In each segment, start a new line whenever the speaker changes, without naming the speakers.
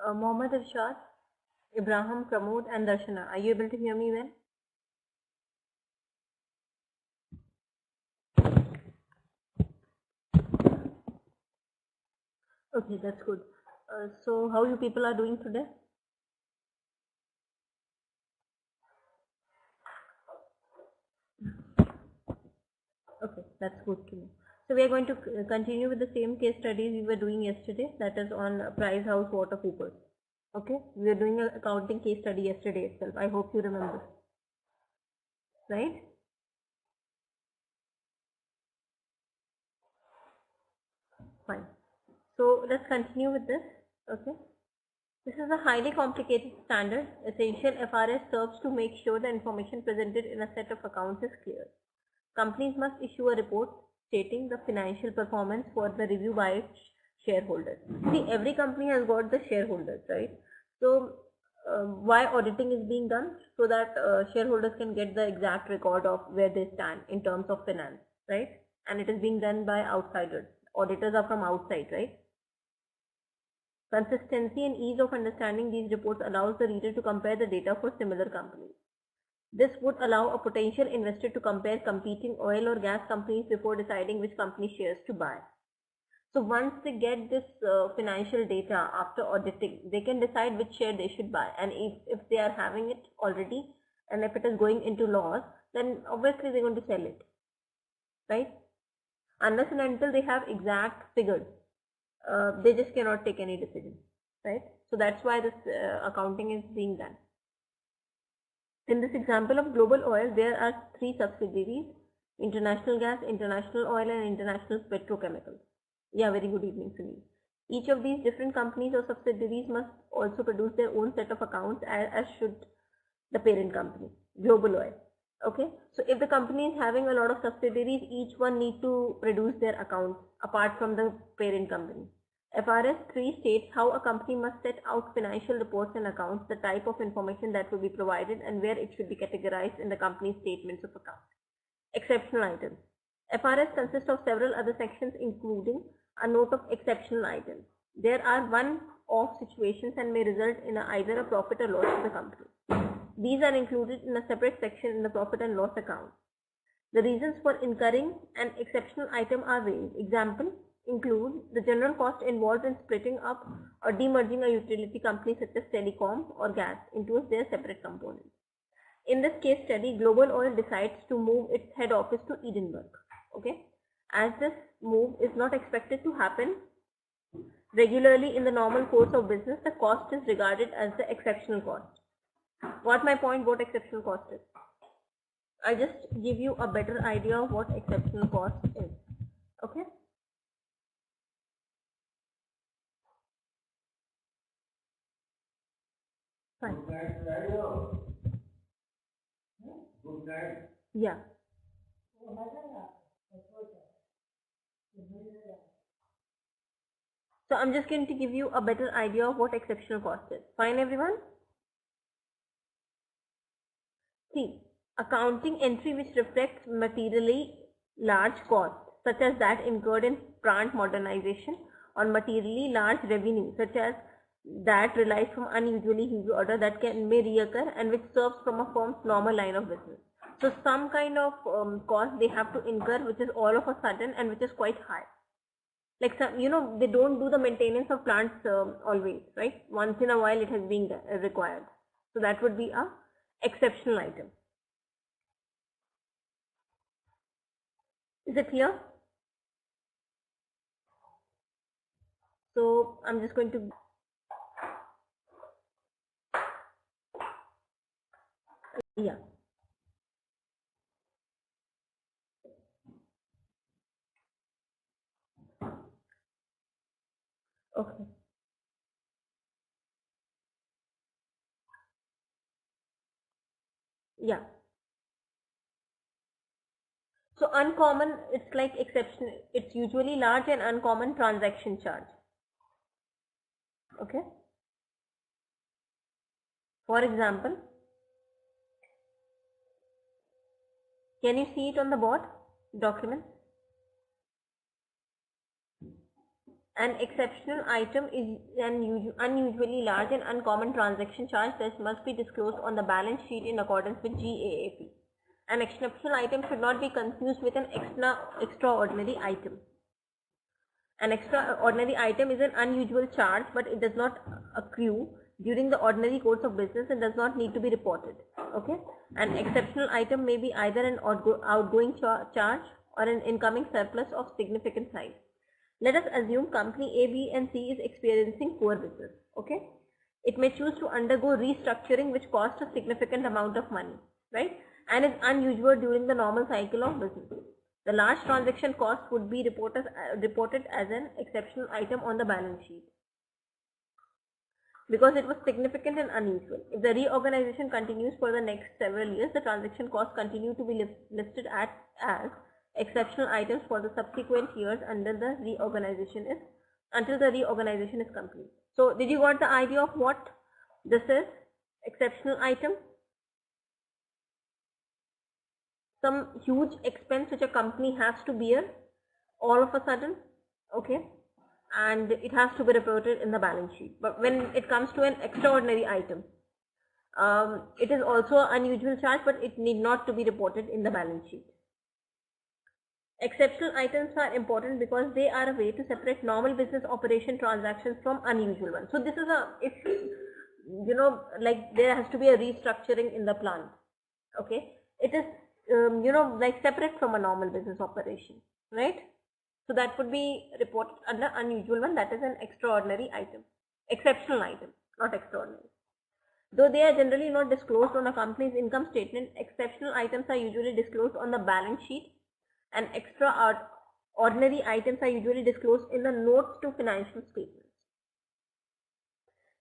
Mohammed Irshad, Ibrahim, Pramod, and Darshana. Are you able to hear me well? Okay, that's good. So, how you people are doing today? Okay, that's good to know. So, we are going to continue with the same case studies we were doing yesterday, that is on Price House Water Coopers. Okay, we are doing an accounting case study yesterday itself. I hope you remember. Right? Fine. So, let's continue with this. Okay. This is a highly complicated standard. Essential FRS serves to make sure the information presented in a set of accounts is clear. Companies must issue a report stating the financial performance for the review by its shareholders. See, every company has got the shareholders, right? So, why auditing is being done? So that shareholders can get the exact record of where they stand in terms of finance, right? And it is being done by outsiders. Auditors are from outside, right? Consistency and ease of understanding these reports allows the reader to compare the data for similar companies. This would allow a potential investor to compare competing oil or gas companies before deciding which company shares to buy. So once they get this financial data after auditing, they can decide which share they should buy. And if they are having it already, and if it is going into loss, then obviously they're going to sell it, right? Unless and until they have exact figures, they just cannot take any decision, right? So that's why this accounting is being done. In this example of global oil, there are three subsidiaries: international gas, international oil, and international petrochemicals. Yeah, very good evening, Sunil. Each of these different companies or subsidiaries must also produce their own set of accounts, as should the parent company, global oil. Okay, so if the company is having a lot of subsidiaries, each one need to produce their accounts apart from the parent company. FRS 3 states how a company must set out financial reports and accounts, the type of information that will be provided, and where it should be categorized in the company's statements of account. Exceptional items. FRS consists of several other sections, including a note of exceptional items. There are one-off situations and may result in either a profit or loss of the company. These are included in a separate section in the profit and loss account. The reasons for incurring an exceptional item are varied. Example include the general cost involved in splitting up or demerging a utility company such as telecom or gas into their separate components. In this case study, Global Oil decides to move its head office to Edinburgh. Okay, as this move is not expected to happen regularly in the normal course of business, the cost is regarded as the exceptional cost. What my point? What exceptional cost is? I just give you a better idea of what exceptional cost is. Okay. Fine. Yeah. So I'm just going to give you a better idea of what exceptional cost is. Fine, everyone? See, accounting entry which reflects materially large costs, such as that incurred in plant modernization, or materially large revenue, such as that relies from unusually huge order that may reoccur and which serves from a firm's normal line of business. So some kind of cost they have to incur which is all of a sudden and which is quite high. Like some, they don't do the maintenance of plants always, right? Once in a while it has been required. So that would be a exceptional item. Is it clear? So I'm just going to yeah. Okay. Yeah. So uncommon, it's like exception. It's usually large and uncommon transaction charge. Okay. For example, can you see it on the board document? An exceptional item is an unusually large and uncommon transaction charge that must be disclosed on the balance sheet in accordance with GAAP. An exceptional item should not be confused with an extraordinary item. An extraordinary item is an unusual charge, but it does not accrue during the ordinary course of business and does not need to be reported. Okay. An exceptional item may be either an outgoing charge or an incoming surplus of significant size. Let us assume company A, B and C is experiencing poor business. Okay. It may choose to undergo restructuring which costs a significant amount of money, right, and is unusual during the normal cycle of business. The large transaction cost would be reported as an exceptional item on the balance sheet because it was significant and unusual. If the reorganization continues for the next several years, the transaction costs continue to be listed as exceptional items for the subsequent years until the reorganization is complete. So, did you got the idea of what this is? Exceptional item. Some huge expense which a company has to bear all of a sudden, okay, and it has to be reported in the balance sheet. But when it comes to an extraordinary item, it is also an unusual charge, but it need not to be reported in the balance sheet. Exceptional items are important because they are a way to separate normal business operation transactions from unusual ones. So this is if like there has to be a restructuring in the plant, okay, it is like separate from a normal business operation, right? So that would be reported under unusual one, that is an extraordinary item, exceptional item, not extraordinary. Though they are generally not disclosed on a company's income statement, exceptional items are usually disclosed on the balance sheet and extraordinary items are usually disclosed in the notes to financial statements.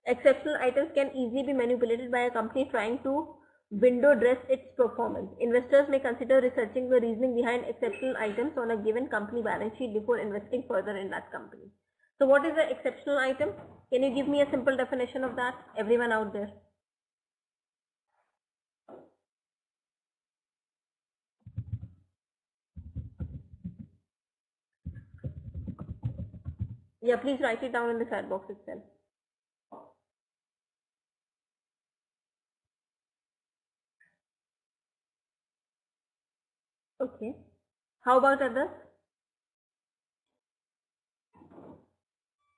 Exceptional items can easily be manipulated by a company trying to window dress its performance. Investors may consider researching the reasoning behind exceptional items on a given company balance sheet before investing further in that company. So what is an exceptional item? Can you give me a simple definition of that, everyone out there? Yeah, please write it down in the chat box itself. Okay. How about others?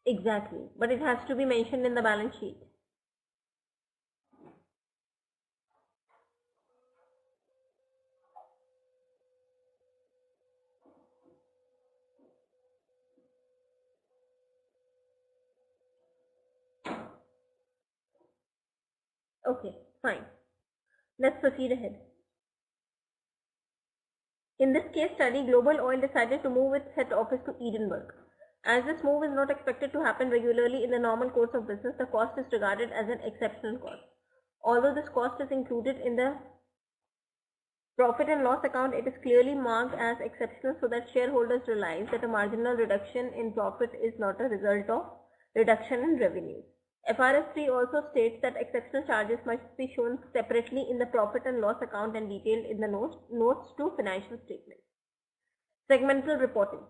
Exactly. But it has to be mentioned in the balance sheet. Okay, fine. Let's proceed ahead. In this case study, Global Oil decided to move its head office to Edinburgh. As this move is not expected to happen regularly in the normal course of business, the cost is regarded as an exceptional cost. Although this cost is included in the profit and loss account, it is clearly marked as exceptional so that shareholders realize that a marginal reduction in profit is not a result of reduction in revenue. FRS 3 also states that exceptional charges must be shown separately in the profit and loss account and detailed in the notes to financial statements. Segmental reporting.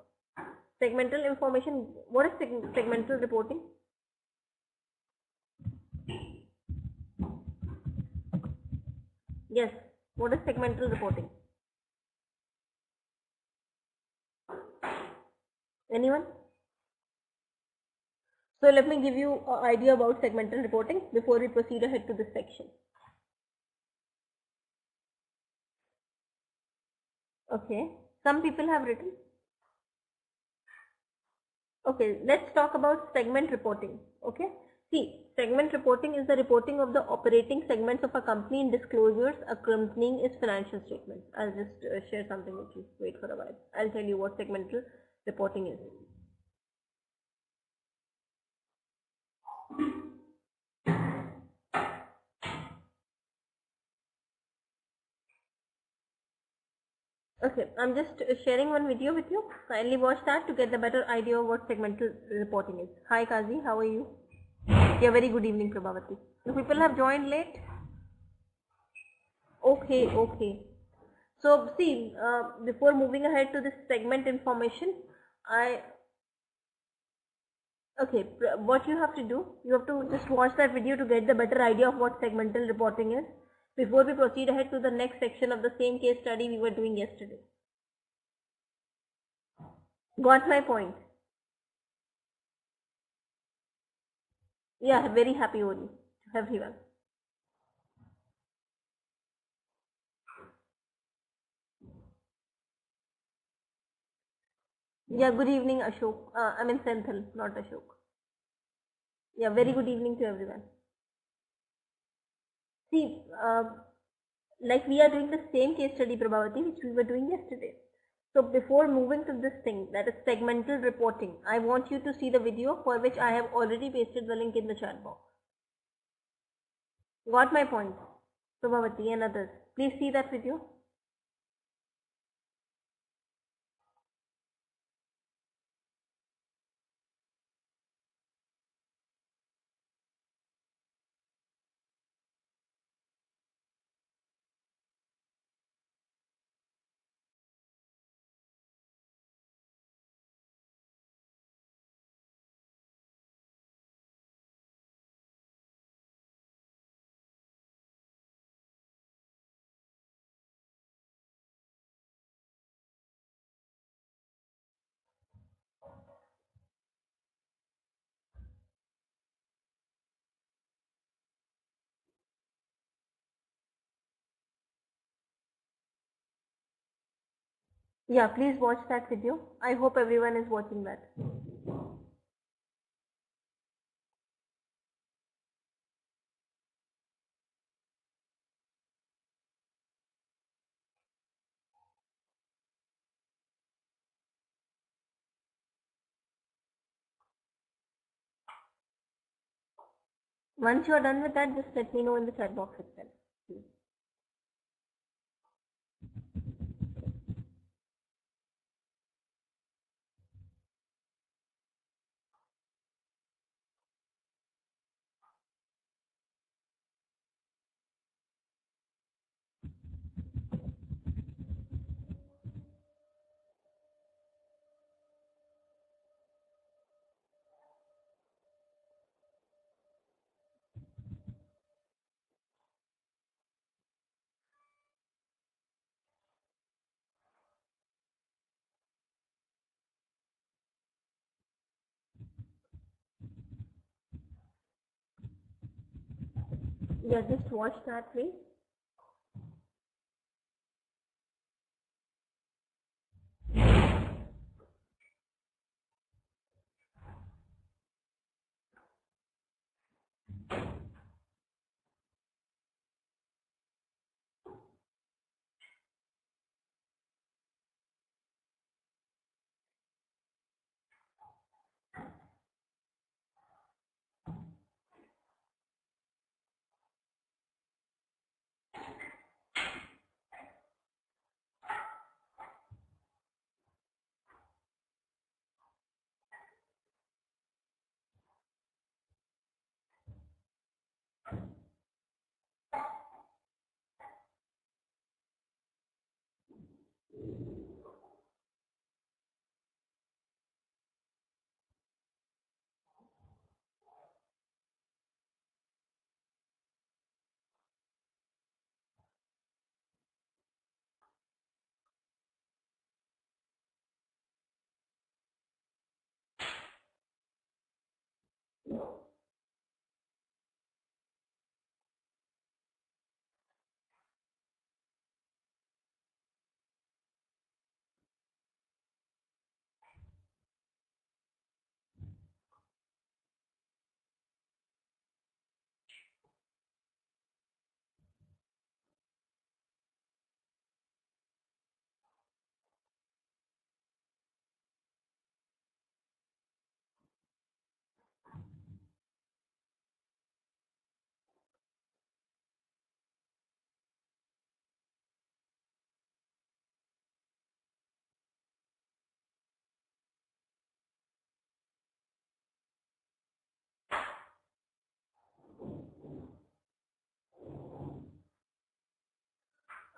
Segmental information. What is segmental reporting? Yes. What is segmental reporting? Anyone? So let me give you an idea about segmental reporting before we proceed ahead to this section. Okay, some people have written. Okay, let's talk about segment reporting. Okay, see, segment reporting is the reporting of the operating segments of a company in disclosures accompanying its financial statements. I'll just share something with you. Wait for a while. I'll tell you what segmental reporting is. Okay, I'm just sharing one video with you. Kindly watch that to get the better idea of what segmental reporting is. Hi Kazi, how are you? Yeah, very good evening Prabhavati. The people have joined late? Okay, okay. So see, before moving ahead to this segment information, Okay, what you have to do, you have to just watch that video to get the better idea of what segmental reporting is before we proceed ahead to the next section of the same case study we were doing yesterday. Got my point? Yeah, very happy Holi to everyone. Yeah, good evening Ashok. I mean Senthil, not Ashok. Yeah, very good evening to everyone. See, like we are doing the same case study, Prabhavati, which we were doing yesterday. So before moving to this thing, that is segmental reporting, I want you to see the video for which I have already pasted the link in the chat box. Got my point, Prabhavati and others? Please see that video. Yeah, please watch that video. I hope everyone is watching that. Once you are done with that, just let me know in the chat box itself. Please. Yeah, just watch that, please.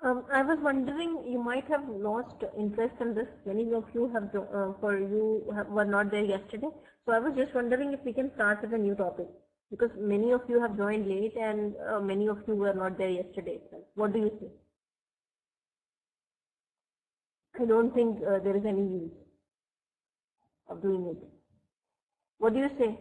I was wondering, you might have lost interest in this. Many of you have, were not there yesterday. So I was just wondering if we can start with a new topic, because many of you have joined late and many of you were not there yesterday. What do you think? I don't think there is any use of doing it. What do you say?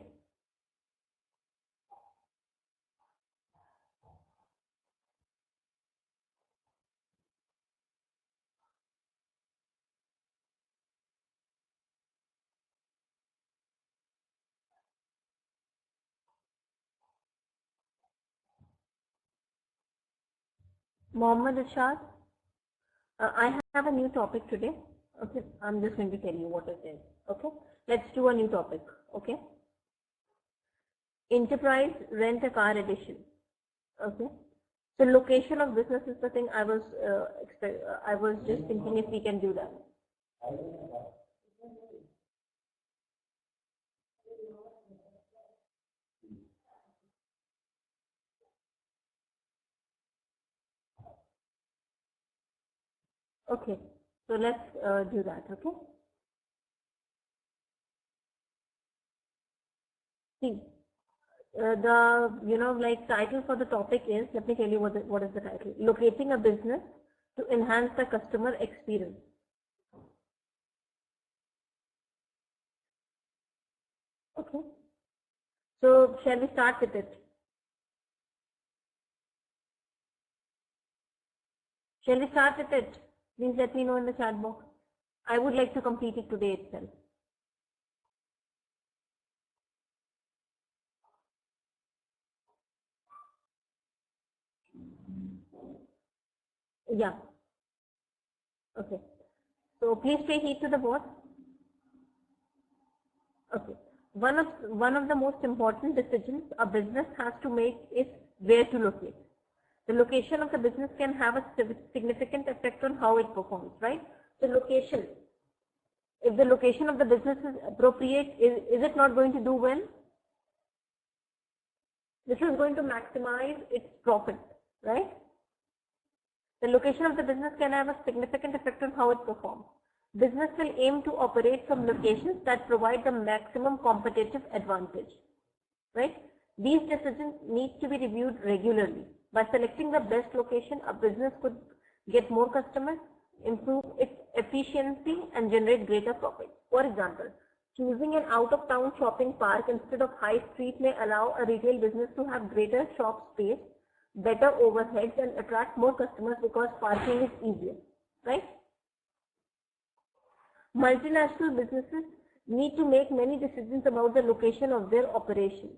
Mohammed Ashad, I have a new topic today. Okay, I'm just going to tell you what it is. Okay, let's do a new topic. Okay, enterprise rent a car edition. Okay, so location of business is the thing I was just thinking if we can do that. Okay, so let's do that. Okay, see. The title for the topic is, let me tell you what is the title. Locating a business to enhance the customer experience. Okay. So shall we start with it? Shall we start with it? Please let me know in the chat box. I would like to complete it today itself. Yeah. Okay. So please pay heed to the board. Okay. One of the most important decisions a business has to make is where to locate. The location of the business can have a significant effect on how it performs, right? The location. If the location of the business is appropriate, is it not going to do well? This is going to maximize its profit, right? The location of the business can have a significant effect on how it performs. Business will aim to operate from locations that provide the maximum competitive advantage, right? These decisions need to be reviewed regularly. By selecting the best location, a business could get more customers, improve its efficiency, and generate greater profit. For example, choosing an out-of-town shopping park instead of high street may allow a retail business to have greater shop space, better overheads, and attract more customers because parking is easier, right? Multinational businesses need to make many decisions about the location of their operations.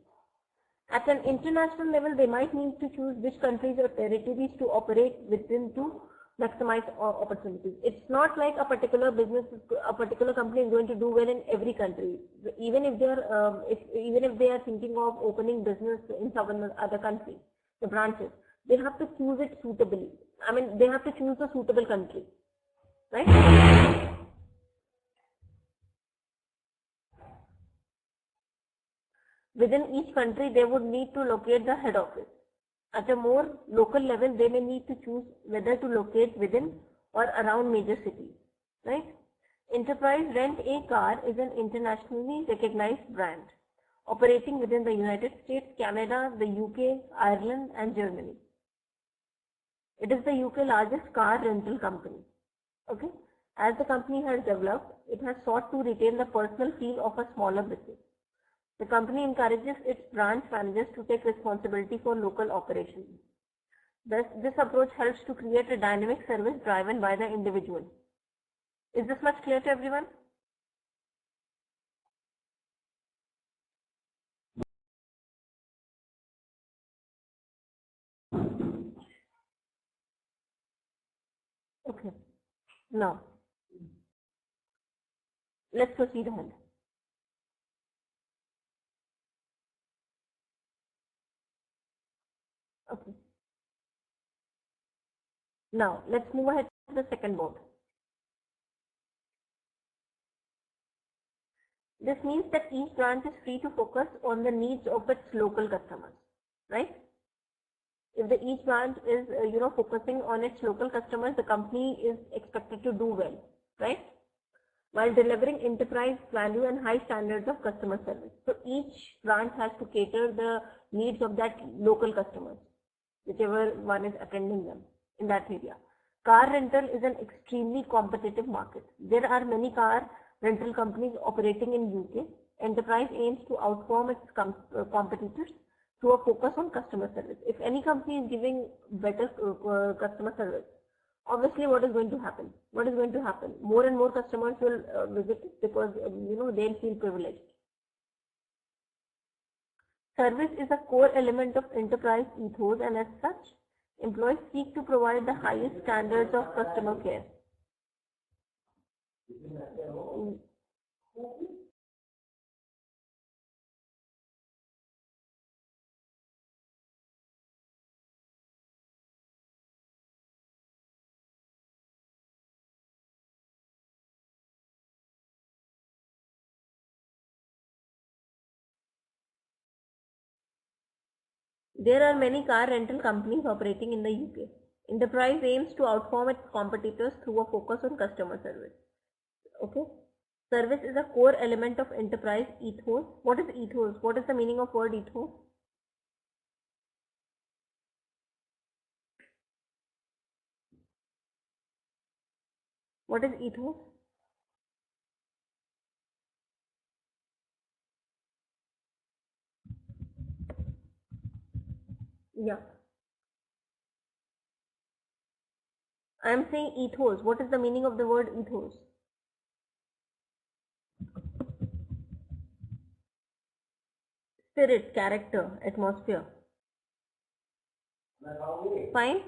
At an international level, they might need to choose which countries or territories to operate within to maximize opportunities. It's not like a particular business, a particular company is going to do well in every country. Even if they are thinking of opening business in some other country, the branches, they have to choose it suitably. I mean, they have to choose a suitable country, right? Within each country, they would need to locate the head office. At a more local level, they may need to choose whether to locate within or around major cities, right? Enterprise Rent a Car is an internationally recognized brand operating within the United States, Canada, the UK, Ireland, and Germany. It is the UK largest car rental company. Okay? As the company has developed, it has sought to retain the personal feel of a smaller business. The company encourages its branch managers to take responsibility for local operations. Thus, this approach helps to create a dynamic service driven by the individual. Is this much clear to everyone? Okay. Now, let's proceed ahead. Okay. Now, let's move ahead to the second board. This means that each branch is free to focus on the needs of its local customers, right? If the each branch is focusing on its local customers, the company is expected to do well, right? While delivering enterprise value and high standards of customer service. So each branch has to cater the needs of that local customers, whichever one is attending them in that area. Car rental is an extremely competitive market. There are many car rental companies operating in UK. Enterprise aims to outperform its competitors through a focus on customer service. If any company is giving better customer service, obviously what is going to happen? What is going to happen? More and more customers will visit because they'll feel privileged. Service is a core element of enterprise ethos, and as such, employees seek to provide the highest standards of customer care. There are many car rental companies operating in the UK. Enterprise aims to outperform its competitors through a focus on customer service. Okay. Service is a core element of enterprise ethos. What is ethos? What is the meaning of word ethos? What is ethos? Yeah. I am saying ethos. What is the meaning of the word ethos? Spirit, character, atmosphere. Fine.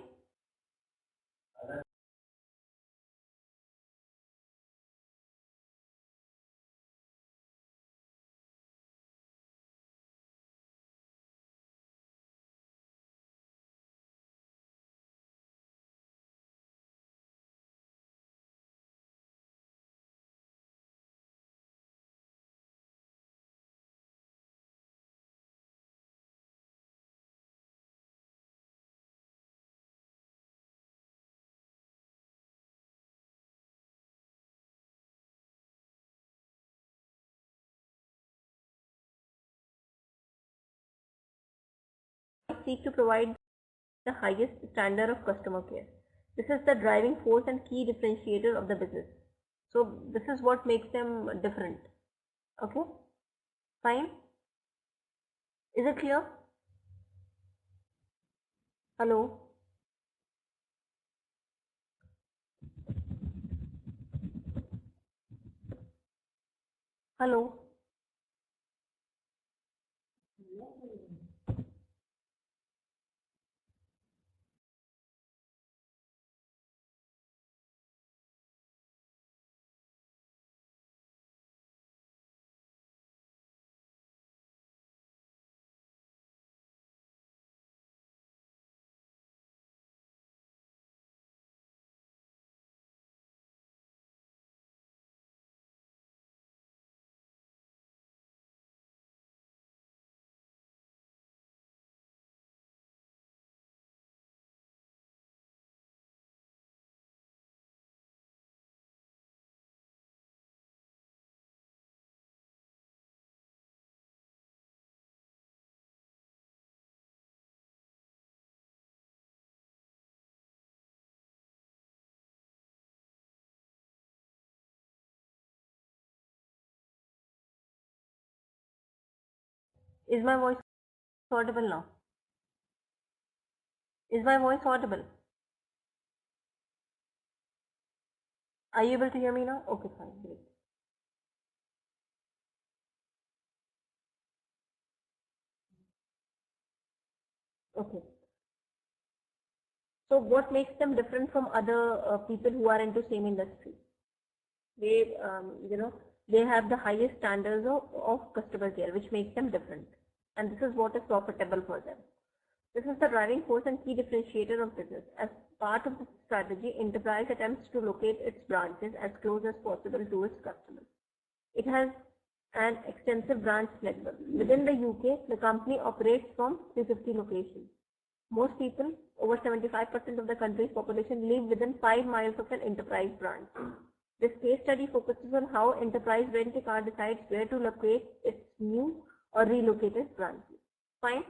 Seek to provide the highest standard of customer care. This is the driving force and key differentiator of the business. So this is what makes them different. Okay, fine. Is it clear? Hello? Hello? Is my voice audible now? Is my voice audible? Are you able to hear me now? Okay, fine, great. Okay. So what makes them different from other people who are into same industry? They, they have the highest standards of customer care, which makes them different. And this is what is profitable for them. This is the driving force and key differentiator of business. As part of the strategy, enterprise attempts to locate its branches as close as possible to its customers. It has an extensive branch network. Within the UK, the company operates from 350 locations. Most people, over 75% of the country's population, live within 5 miles of an enterprise branch. This case study focuses on how Enterprise Rent-A-Car decides where to locate its new or relocated branches. Fine?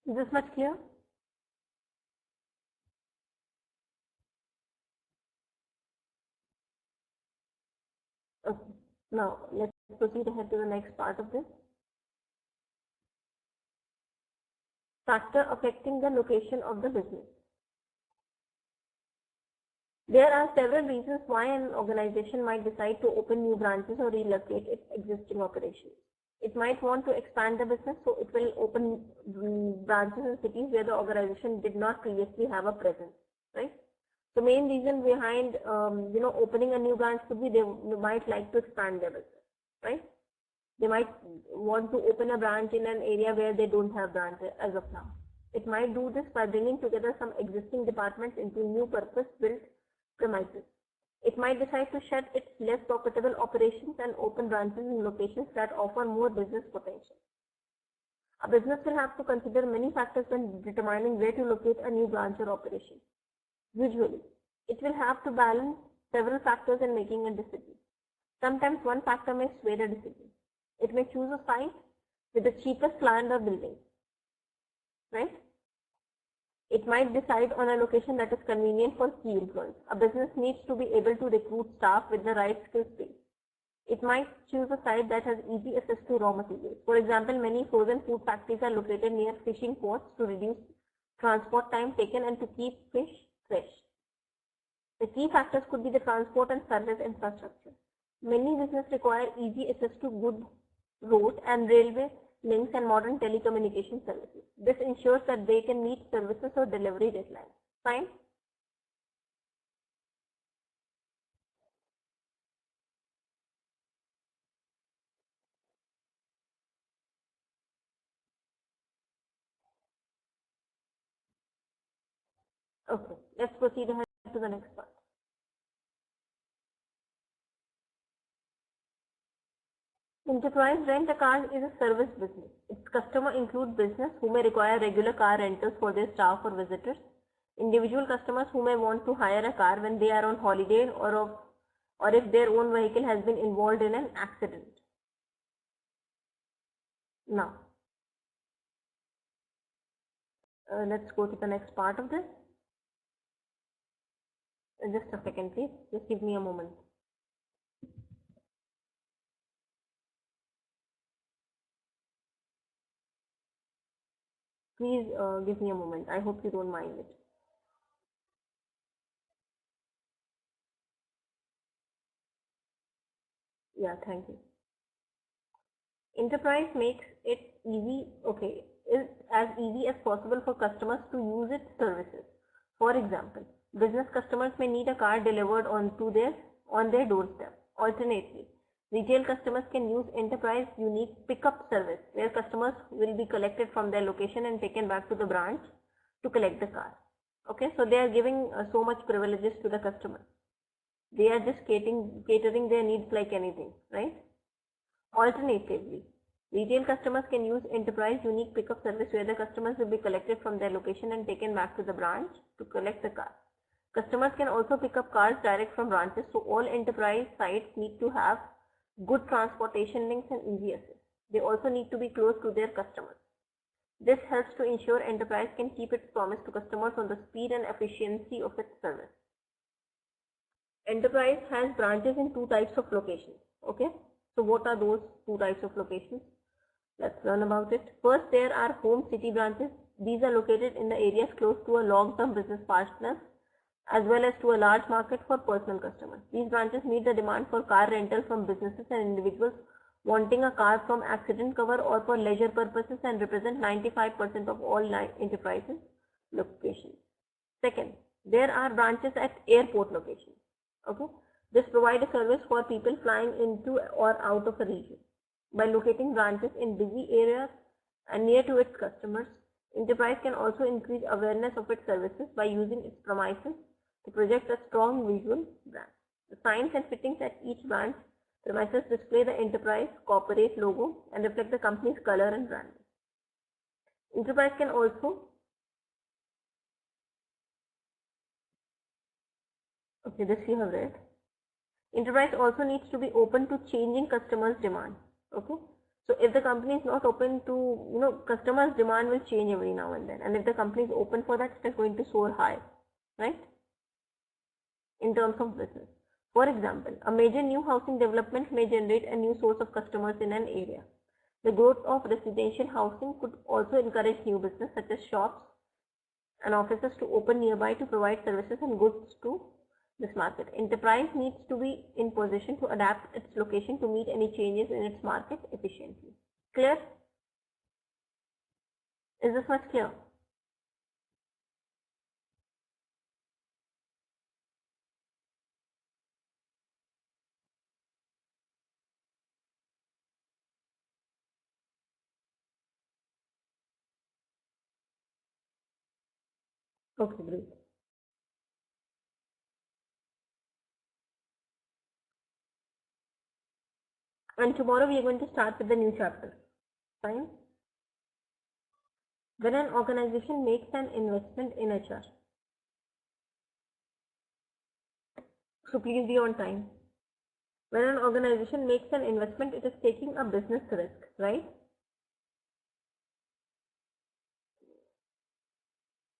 Is this much clear? Okay. Now, let's proceed ahead to the next part of this. Factor affecting the location of the business. There are several reasons why an organization might decide to open new branches or relocate its existing operations. It might want to expand the business, so it will open branches in cities where the organization did not previously have a presence, right? The main reason behind opening a new branch could be they might like to expand their business, right? They might want to open a branch in an area where they don't have branches as of now. It might do this by bringing together some existing departments into new purpose-built premises. It might decide to shut its less profitable operations and open branches in locations that offer more business potential. A business will have to consider many factors when determining where to locate a new branch or operation. Usually, it will have to balance several factors in making a decision. Sometimes one factor may sway the decision. It may choose a site with the cheapest land or building, right? It might decide on a location that is convenient for key employees. A business needs to be able to recruit staff with the right skill base. It might choose a site that has easy access to raw materials. For example, many frozen food factories are located near fishing ports to reduce transport time taken and to keep fish fresh. The key factors could be the transport and service infrastructure. Many businesses require easy access to good road and railway links and modern telecommunication services. This ensures that they can meet services or delivery deadlines. Fine? Okay, let's proceed ahead to the next part. Enterprise Rent-A-Car is a service business. Its customers include business who may require regular car rentals for their staff or visitors, individual customers who may want to hire a car when they are on holiday or if their own vehicle has been involved in an accident. Now, let's go to the next part of this. Just a second, please. Just give me a moment. Please give me a moment. I hope you don't mind it. Yeah, thank you. Enterprise makes it easy, is as easy as possible for customers to use its services. For example, business customers may need a car delivered on their doorstep. Alternately, retail customers can use Enterprise unique pickup service where customers will be collected from their location and taken back to the branch to collect the car. Okay, so they are giving so much privileges to the customer. They are just catering their needs like anything, right? Alternatively, retail customers can use Enterprise unique pickup service where the customers will be collected from their location and taken back to the branch to collect the car. Customers can also pick up cars direct from branches, so all Enterprise sites need to have good transportation links and easy access. They also need to be close to their customers. This helps to ensure Enterprise can keep its promise to customers on the speed and efficiency of its service. Enterprise has branches in two types of locations. Okay, so what are those two types of locations? Let's learn about it. First, there are home city branches. These are located in the areas close to a long-term business partner as well as to a large market for personal customers. These branches meet the demand for car rental from businesses and individuals wanting a car from accident cover or for leisure purposes and represent 95% of all enterprises locations. Second, there are branches at airport locations. Okay, this provides a service for people flying into or out of a region. By locating branches in busy areas and near to its customers, Enterprise can also increase awareness of its services by using its premises to project a strong visual brand. The signs and fittings at each branch premises display the Enterprise corporate logo and reflect the company's color and branding. Enterprise can also, okay, this you have read. Enterprise also needs to be open to changing customers' demand. Okay, so if the company is not open to, customers' demand will change every now and then, and if the company is open for that, it is going to soar high, right? In terms of business. For example, a major new housing development may generate a new source of customers in an area. The growth of residential housing could also encourage new business such as shops and offices to open nearby to provide services and goods to this market. Enterprise needs to be in position to adapt its location to meet any changes in its market efficiently. Clear? Is this much clear? Okay, great. And tomorrow we are going to start with the new chapter. Fine? When an organization makes an investment in HR, so please be on time. When an organization makes an investment, it is taking a business risk, right?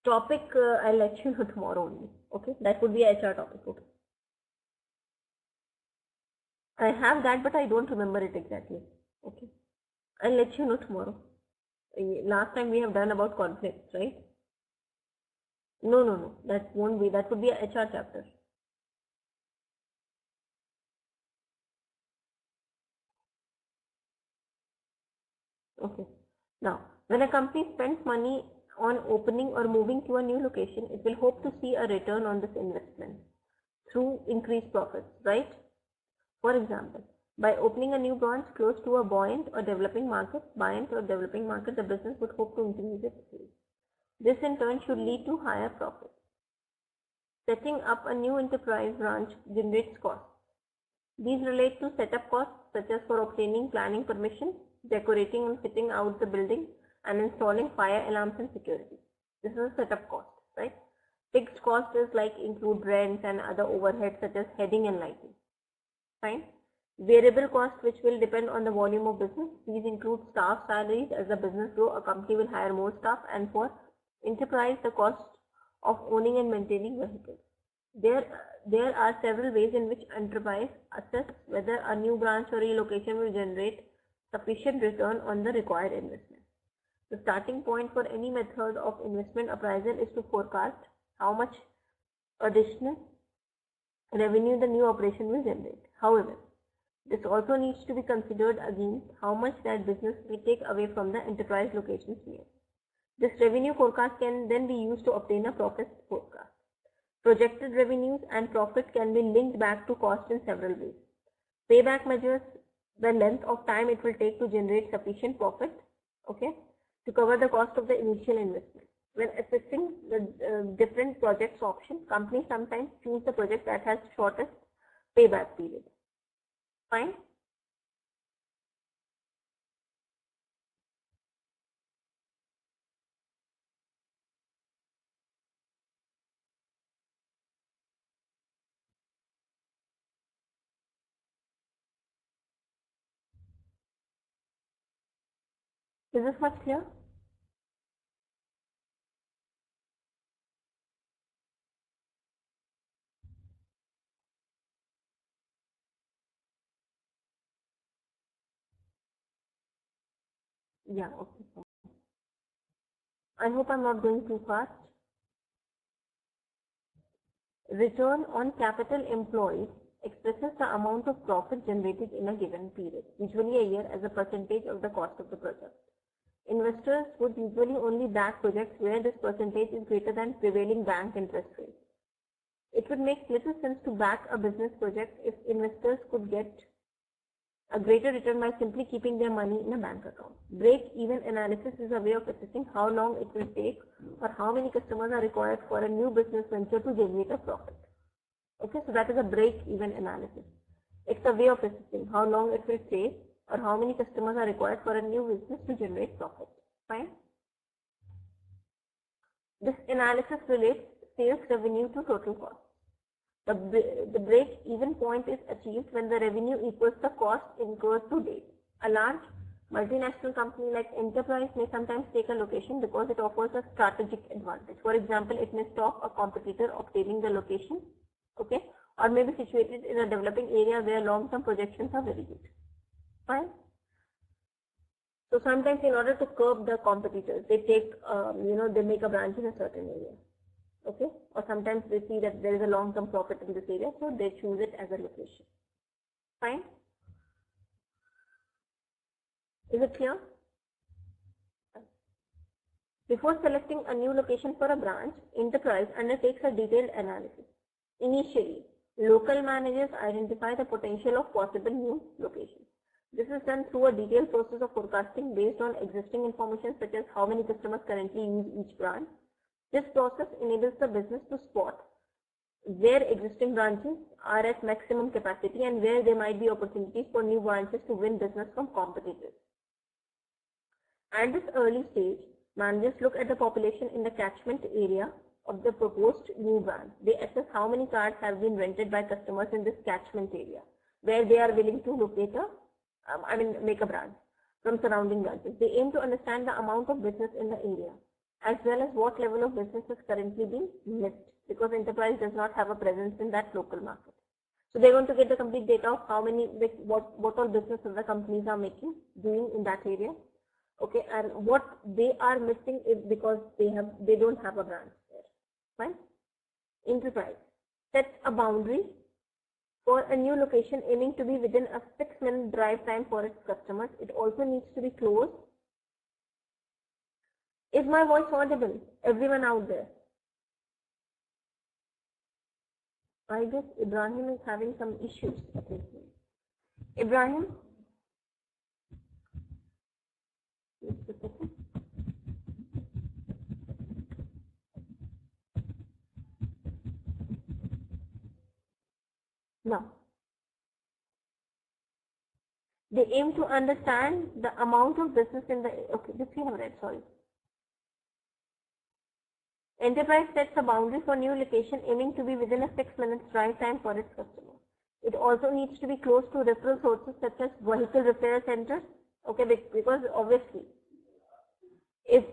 Topic I'll let you know tomorrow only. Okay, that would be a HR topic. Okay, I have that, but I don't remember it exactly. Okay, I'll let you know tomorrow. Last time we have done about conflicts, right? No, that won't be. That would be a HR chapter. Okay. Now, when a company spends money on opening or moving to a new location, it will hope to see a return on this investment through increased profits, right? For example, by opening a new branch close to a buoyant or developing market, the business would hope to increase its sales. This in turn should lead to higher profits. Setting up a new enterprise branch generates costs. These relate to setup costs such as for obtaining planning permission, decorating and fitting out the building, and installing fire alarms and security. This is a setup cost, right? Fixed cost is like include rents and other overheads such as heading and lighting. Fine. Variable cost, which will depend on the volume of business. These include staff salaries. As the business grows, a company will hire more staff, and for enterprise, the cost of owning and maintaining vehicles. There are several ways in which enterprise assess whether a new branch or relocation will generate sufficient return on the required investment. The starting point for any method of investment appraisal is to forecast how much additional revenue the new operation will generate. However, this also needs to be considered against how much that business will take away from the enterprise locations near. This revenue forecast can then be used to obtain a profit forecast. Projected revenues and profit can be linked back to cost in several ways. Payback measures the length of time it will take to generate sufficient profit, okay, to cover the cost of the initial investment. When assessing the different projects option, companies sometimes choose the project that has shortest payback period. Fine. Is this much clear? Yeah, okay. I hope I'm not going too fast. Return on capital employed expresses the amount of profit generated in a given period, usually a year, as a percentage of the cost of the project. Investors would usually only back projects where this percentage is greater than prevailing bank interest rates. It would make little sense to back a business project if investors could get a greater return by simply keeping their money in a bank account. Break-even analysis is a way of assessing how long it will take or how many customers are required for a new business venture to generate a profit. Okay, so that is a break-even analysis. It's a way of assessing how long it will take or how many customers are required for a new business to generate profit. Fine. This analysis relates sales revenue to total cost. The break-even point is achieved when the revenue equals the cost incurred to date. A large multinational company like Enterprise may sometimes take a location because it offers a strategic advantage. For example, it may stop a competitor obtaining the location, okay, or may be situated in a developing area where long-term projections are very good. Fine. So sometimes in order to curb the competitors, they take, they make a branch in a certain area. Okay, or sometimes they see that there is a long-term profit in this area, so they choose it as a location. Fine. Is it clear? Before selecting a new location for a branch, Enterprise undertakes a detailed analysis. Initially, local managers identify the potential of possible new locations. This is done through a detailed process of forecasting based on existing information such as how many customers currently use each branch. This process enables the business to spot where existing branches are at maximum capacity and where there might be opportunities for new branches to win business from competitors. At this early stage, managers look at the population in the catchment area of the proposed new branch. They assess how many cars have been rented by customers in this catchment area where they are willing to locate make a branch from surrounding branches. They aim to understand the amount of business in the area, as well as what level of business is currently being missed, because Enterprise does not have a presence in that local market. So they're going to get the complete data of how many, what all businesses the companies are doing in that area, okay, and what they are missing is because they don't have a branch there. Fine. Enterprise sets a boundary for a new location aiming to be within a 6-minute drive time for its customers. It also needs to be close. Is my voice audible? Everyone out there? I guess Ibrahim is having some issues. Ibrahim? Just a second. Now, they aim to understand the amount of business in the, okay, this we have read, sorry. Enterprise sets a boundary for new location aiming to be within a 6-minute drive time for its customers. It also needs to be close to referral sources such as vehicle repair centers, okay, because obviously, if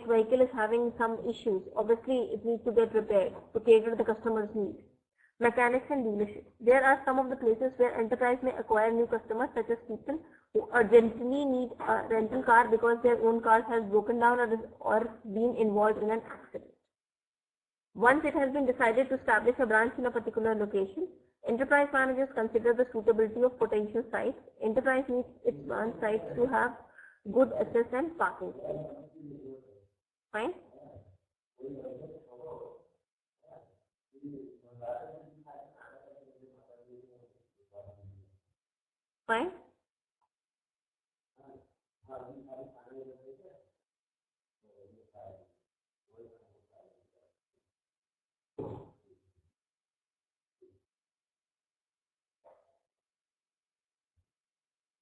vehicle is having some issues, obviously it needs to get repaired to cater to the customer's needs. Mechanics and dealerships. There are some of the places where Enterprise may acquire new customers, such as people who urgently need a rental car because their own car has broken down or been involved in an accident. Once it has been decided to establish a branch in a particular location, Enterprise managers consider the suitability of potential sites. Enterprise needs its branch sites to have good access and parking space. Fine? Fine?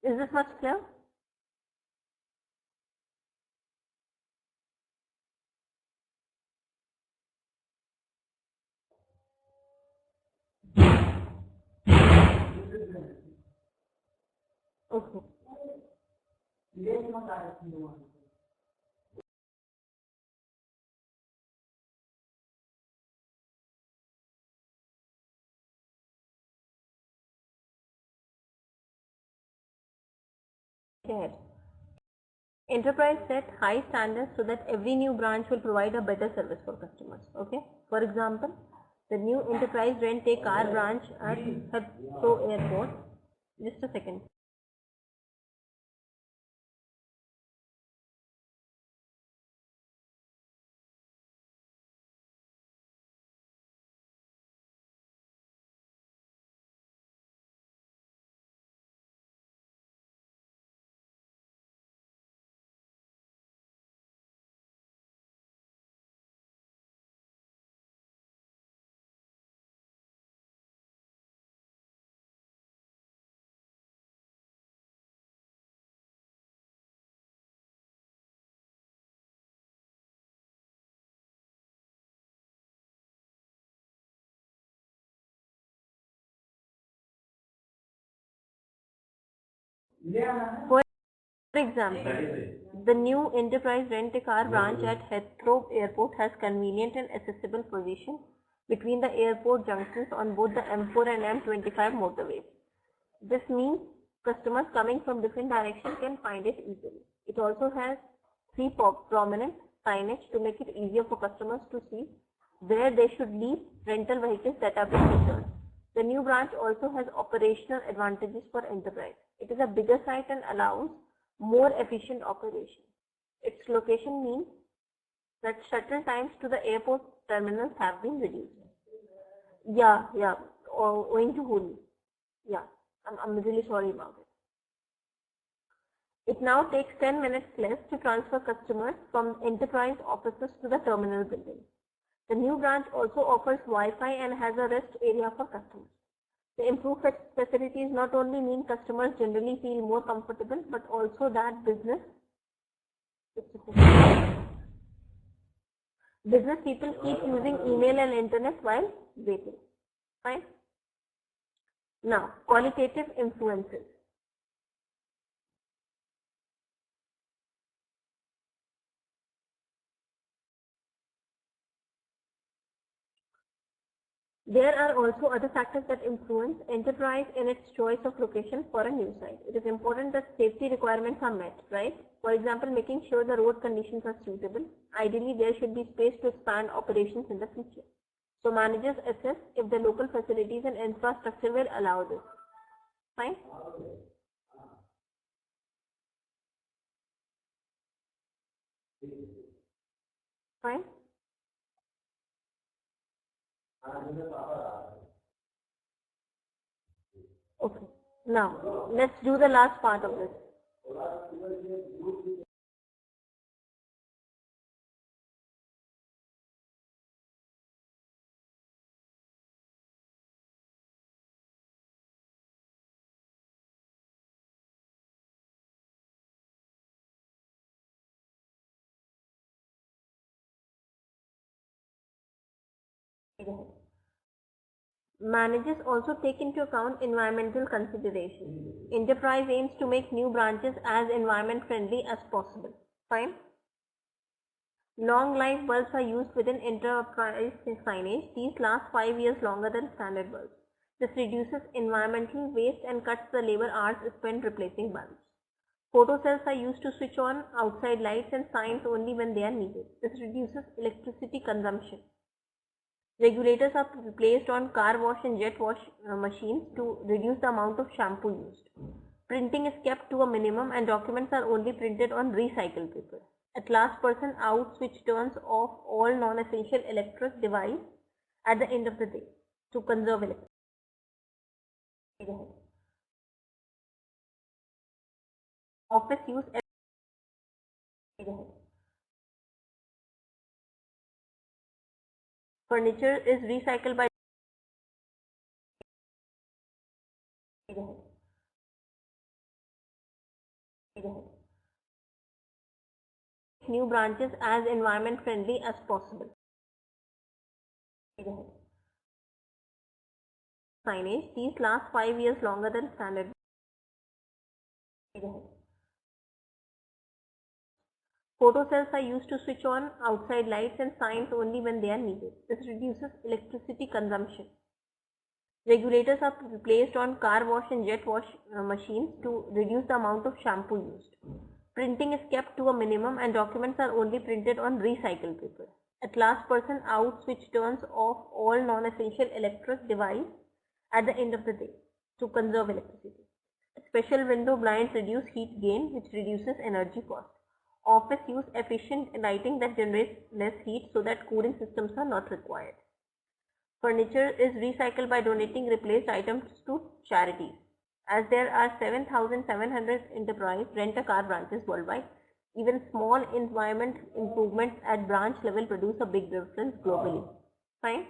Is this much clear? Okay. Ahead. Enterprise set high standards so that every new branch will provide a better service for customers. Okay. For example, the new Enterprise rent-a-car branch at Heathrow Airport. Just a second. For example, the new enterprise rent-a-car branch at Heathrow Airport has convenient and accessible position between the airport junctions on both the M4 and M25 motorways. This means customers coming from different directions can find it easily. It also has three prominent signage to make it easier for customers to see where they should leave rental vehicles that are being returned. The new branch also has operational advantages for enterprise. It is a bigger site and allows more efficient operation. Its location means that shuttle times to the airport terminals have been reduced. Owing to Holi. Yeah, I'm really sorry about it. It now takes 10 minutes less to transfer customers from enterprise offices to the terminal building. The new branch also offers Wi-Fi and has a rest area for customers. The improved facilities not only mean customers generally feel more comfortable, but also that business people keep using email and internet while waiting. Fine. Now, qualitative influences. There are also other factors that influence enterprise in its choice of location for a new site. It is important that safety requirements are met, right? For example, making sure the road conditions are suitable. Ideally, there should be space to expand operations in the future. So managers assess if the local facilities and infrastructure will allow this. Fine? Fine? Okay. Now, let's do the last part of this. Managers also take into account environmental considerations. Enterprise aims to make new branches as environment friendly as possible. Fine. Long life bulbs are used within enterprise signage. These last 5 years longer than standard bulbs. This reduces environmental waste and cuts the labor hours spent replacing bulbs. Photo cells are used to switch on outside lights and signs only when they are needed. This reduces electricity consumption. Regulators are placed on car wash and jet wash machines to reduce the amount of shampoo used. Printing is kept to a minimum and documents are only printed on recycled paper. At last person out switch turns off all non-essential electric devices at the end of the day to conserve electricity. Office use. Furniture is recycled by new branches as environment friendly as possible. Signage. These last 5 years longer than standard. Photo cells are used to switch on outside lights and signs only when they are needed. This reduces electricity consumption. Regulators are placed on car wash and jet wash machines to reduce the amount of shampoo used. Printing is kept to a minimum and documents are only printed on recycled paper. At last person out switch turns off all non-essential electric devices at the end of the day to conserve electricity. Special window blinds reduce heat gain, which reduces energy cost. Office use efficient lighting that generates less heat so that cooling systems are not required. Furniture is recycled by donating replaced items to charities. As there are 7,700 enterprise rent-a-car branches worldwide, even small environment improvements at branch level produce a big difference globally. Fine?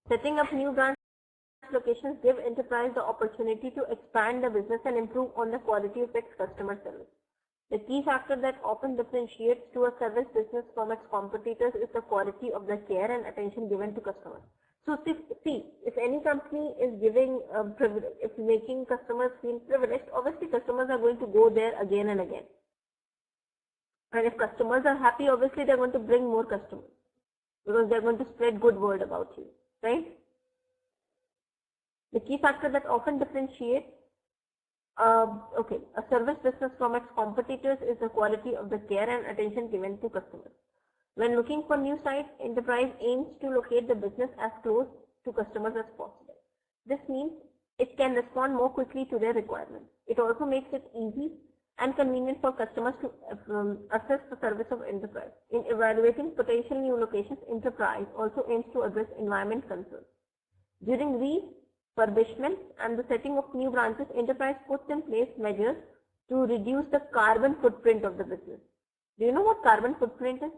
Setting up new branch locations give enterprise the opportunity to expand the business and improve on the quality of its customer service. The key factor that often differentiates to a service business from its competitors is the quality of the care and attention given to customers. So see, if any company is giving if making customers feel privileged, obviously customers are going to go there again and again. And if customers are happy, obviously they're going to bring more customers because they're going to spread good word about you, right? The key factor that often differentiates a service business from its competitors is the quality of the care and attention given to customers. When looking for new sites, enterprise aims to locate the business as close to customers as possible. This means it can respond more quickly to their requirements. It also makes it easy and convenient for customers to assess the service of enterprise. In evaluating potential new locations, enterprise also aims to address environment concerns. During refurbishment and the setting of new branches, enterprise puts in place measures to reduce the carbon footprint of the business. Do you know what carbon footprint is?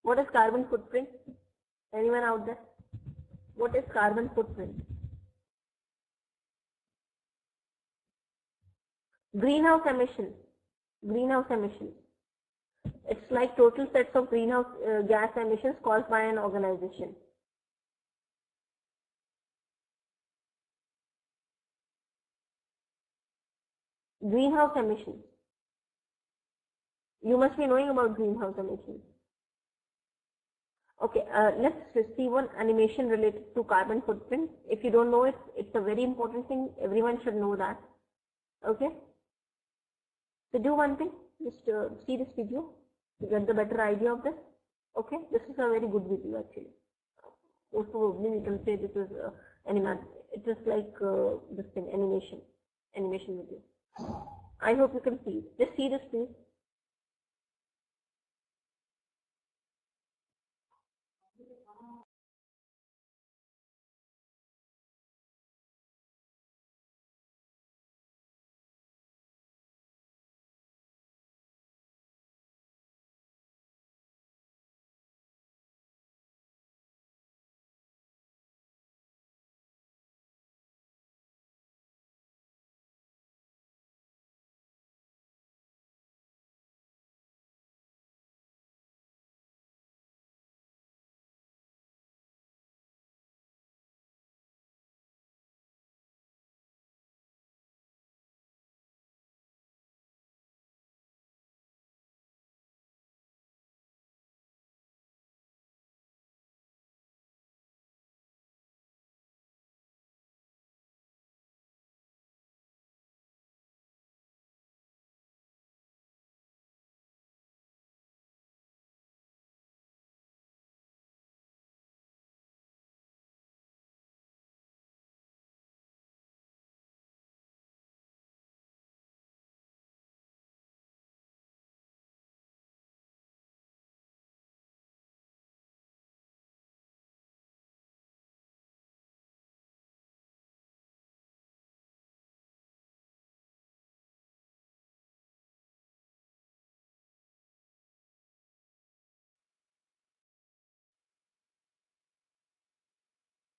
What is carbon footprint? Anyone out there? What is carbon footprint? Greenhouse emissions. Greenhouse emissions. It's like total sets of greenhouse gas emissions caused by an organization. Greenhouse emissions. You must be knowing about greenhouse emissions. Okay, let's see one animation related to carbon footprint. If you don't know it, it's a very important thing. Everyone should know that. Okay. So do one thing, just see this video to get the better idea of this. Okay, this is a very good video actually. Most probably we can say this is it is like this thing, animation video. I hope you can see it. Just see this please.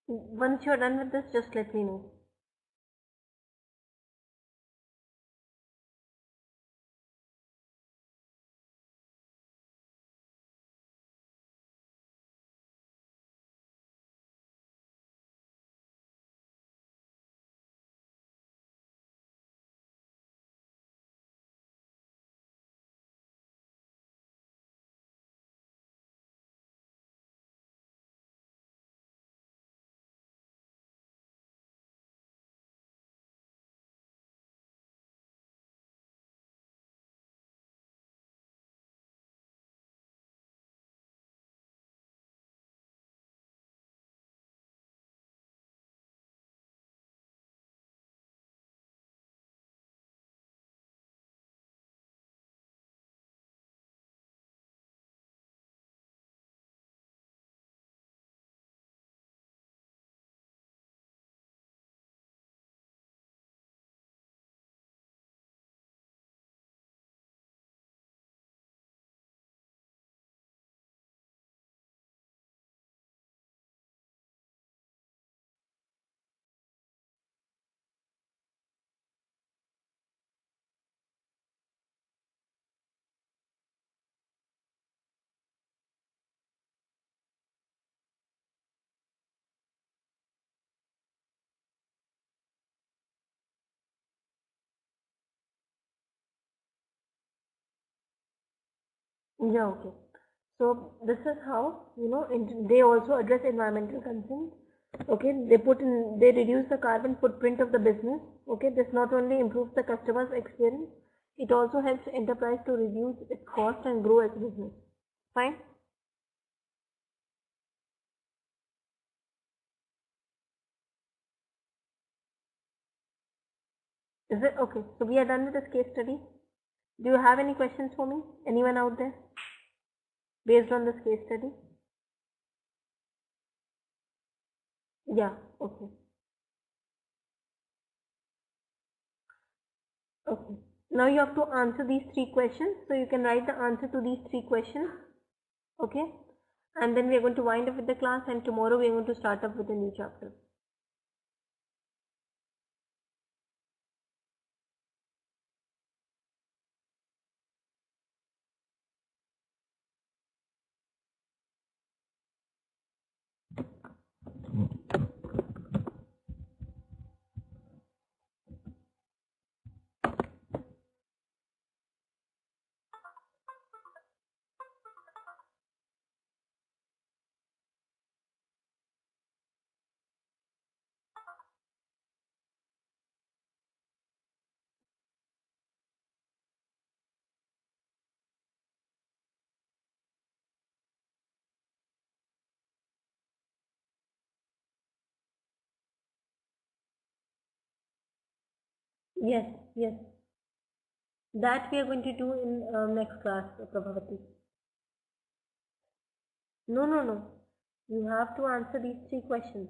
Once you're done with this, just let me know. Yeah, okay. So this is how, they also address environmental concerns. Okay, they reduce the carbon footprint of the business. Okay, this not only improves the customer's experience, it also helps enterprise to reduce its cost and grow as a business. Fine. Is it okay? So we are done with this case study. Do you have any questions for me? Anyone out there based on this case study? Yeah, okay. Okay. Now you have to answer these three questions. So you can write the answer to these three questions. Okay. And then we are going to wind up with the class, and tomorrow we are going to start up with a new chapter. Yes, yes. That we are going to do in next class, Prabhavati. No, no, no. You have to answer these three questions.